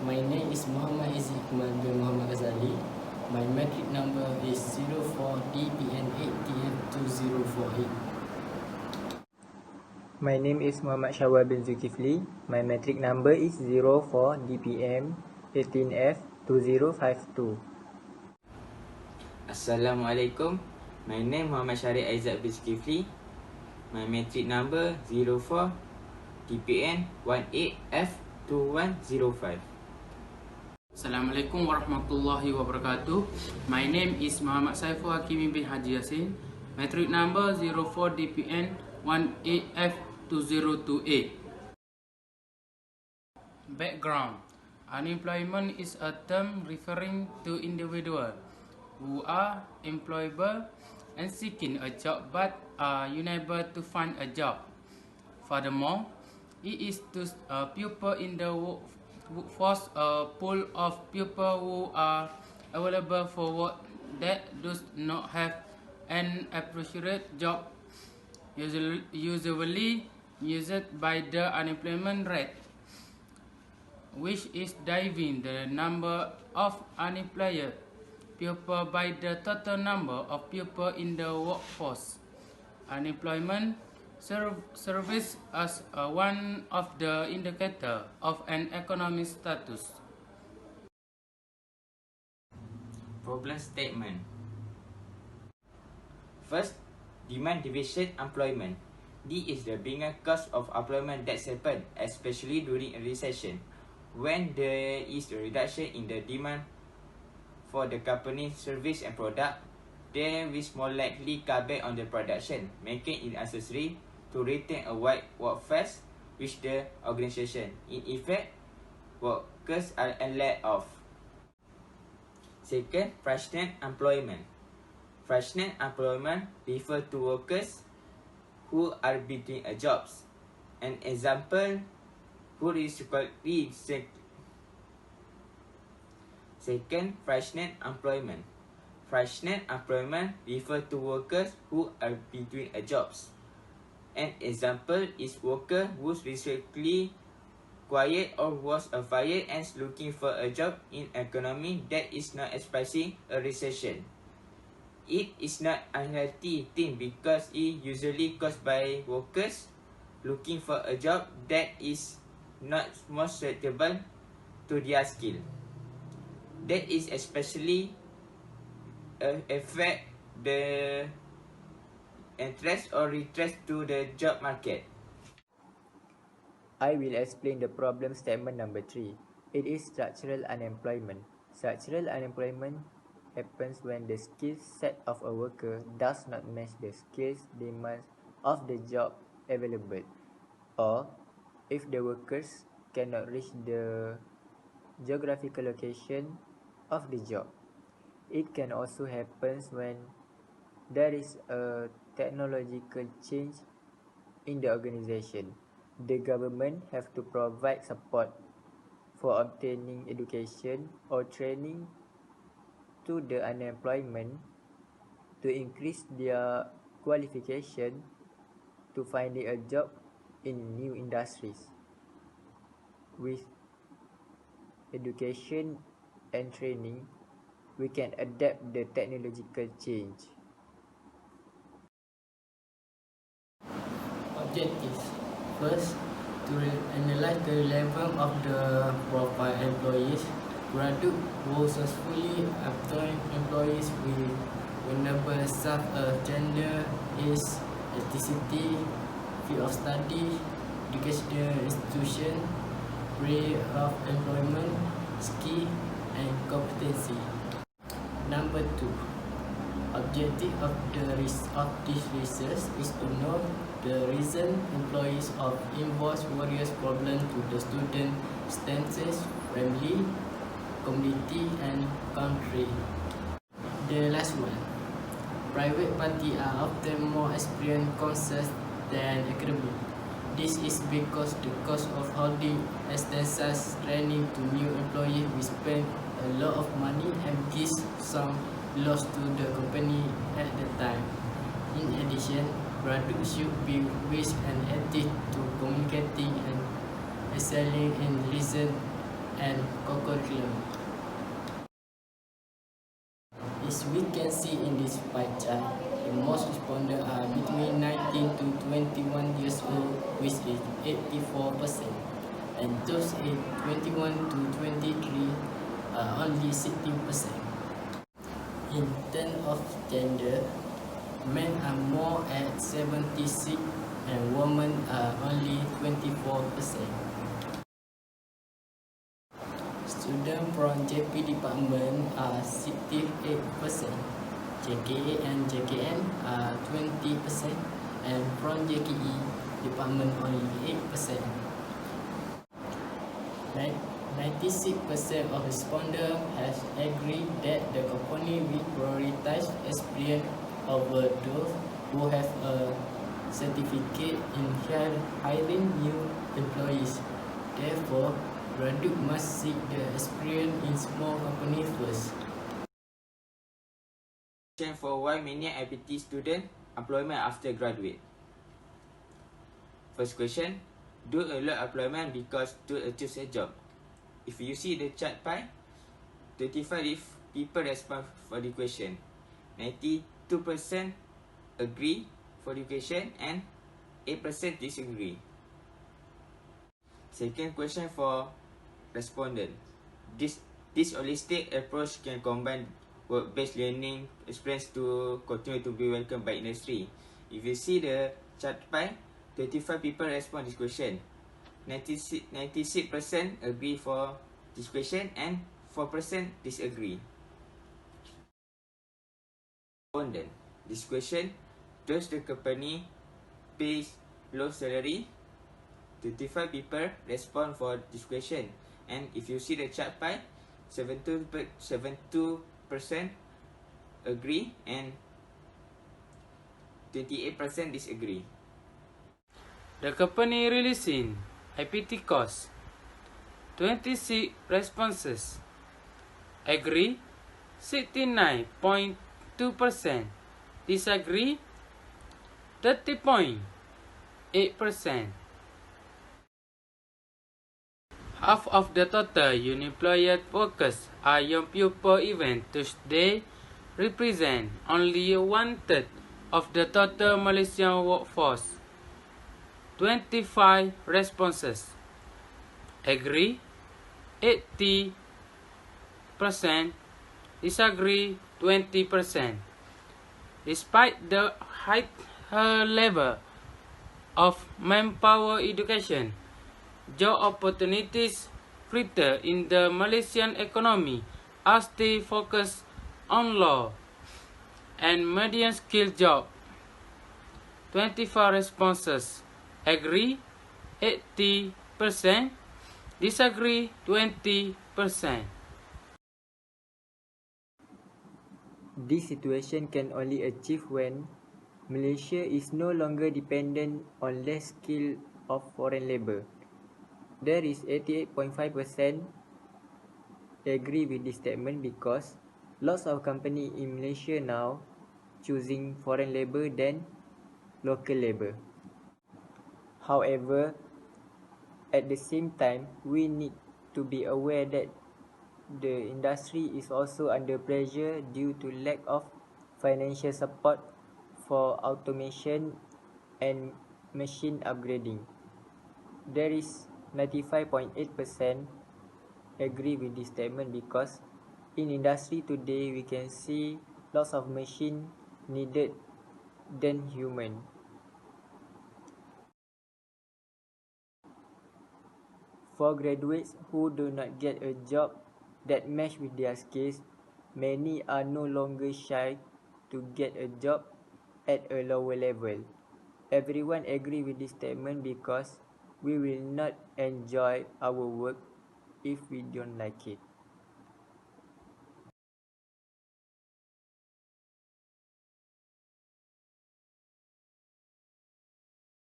My name is Muhammad Izzikman bin Muhammad Ghazali. My metric number is 04DPN8TF2048. My name is Muhammad Shawwal bin Zulkifli. My metric number is 04DPM18F2052. Assalamualaikum. My name Muhammad Syarif Aizat bin Zulkifli. My metric number 04 DPN 18F2105. Assalamualaikum warahmatullahi wabarakatuh. My name is Muhammad Saiful Hakimi bin Haji Yassin. Metric number 04 DPN 18F2028. Background. Unemployment is a term referring to individuals who are employable and seeking a job but are unable to find a job. Furthermore, it is to people in the workforce, a pool of people who are available for work that does not have an appropriate job, usually used by the unemployment rate, which is dividing the number of unemployed people by the total number of people in the workforce. Unemployment serves as one of the indicators of an economic status. Problem statement. First, demand division employment. D is the biggest cause of employment that's happened, especially during a recession. When there is a reduction in the demand for the company's service and product, they will more likely cut back on the production, making it necessary to retain a wide workforce with the organization. In effect, workers are laid off. Second, fractional employment. Fractional employment refers to workers who are between jobs. An example, who is Second, fractional employment. Fractional employment refers to workers who are between jobs. An example is worker who's recently quiet or was fired and is looking for a job in economy that is not experiencing a recession. It is not a healthy thing because it usually caused by workers looking for a job that is not most suitable to their skill. That is especially affect the interest or interest to the job market. I will explain the problem statement number 3. It is structural unemployment. Structural unemployment happens when the skill set of a worker does not match the skills demands of the job available, or if the workers cannot reach the geographical location of the job. It can also happen when there is a technological change in the organization. The government have to provide support for obtaining education or training to the unemployment to increase their qualification to finding a job in new industries. With education and training, we can adapt the technological change. Objectives. First, to analyze the level of the profile employees. Graduate who successfully employ employees will enable such a gender, age, ethnicity, field of study, educational institution, period of employment, skill, and competency. Number 2. Objective of this research is to know the reason employees of invoice various problems to the student, stances, family, community, and country. The last one. Private party are often more experienced concepts than academic. This is because the cost of holding extensive training to new employees will spend a lot of money and gives some loss to the company at the time. In addition, graduates should be wished and active to communicating and excelling in listen and co-curriculum. As we can see in this pie chart, the most respondents are between 19 to 21 years old, which is 84%, and those aged 21 to 23 are only 16%. In terms of gender, men are more at 76% and women are only 24%. Students from JP department are 68%, JKA and JKN are 20%, and from JKE department only 8%. 96% of respondents has agreed that the company will prioritize experience over those who have a certificate in hiring new employees. Therefore, graduates must seek the experience in small companies first. Question for why many IPT students employment after graduate. First question, do a lot employment because to choose a job. If you see the chart pie, 25 people respond for the question. 92% agree for the question and 8% disagree. Second question for respondent. This holistic approach can combine work-based learning experience to continue to be welcomed by industry. If you see the chart pie, 35 people respond this question. 96% agree for this question and 4% disagree. Respondent. This question, does the company pays low salary? 35 people respond for this question, and if you see the chart pie, 72% agree and 28% disagree. The company releasing IPT course. 26 responses. Agree 69.2%. Disagree 30.8%. Half of the total unemployed workers are young people, even though they represent only 1/3 of the total Malaysian workforce. 25 responses. Agree 80%. Disagree 20%. Despite the high level of manpower education, job opportunities greater in the Malaysian economy are still focused on low and medium skilled jobs. 24 responses. Agree 80%. Disagree 20%. This situation can only achieve when Malaysia is no longer dependent on less skilled of foreign labour. There is 88.5% agree with this statement because lots of companies in Malaysia now choosing foreign labour than local labour. However, at the same time, we need to be aware that the industry is also under pressure due to lack of financial support for automation and machine upgrading. There is 95.8% agree with this statement because in industry today we can see lots of machine needed than human. For graduates who do not get a job that match with their skills, many are no longer shy to get a job at a lower level. Everyone agree with this statement because we will not enjoy our work if we don't like it.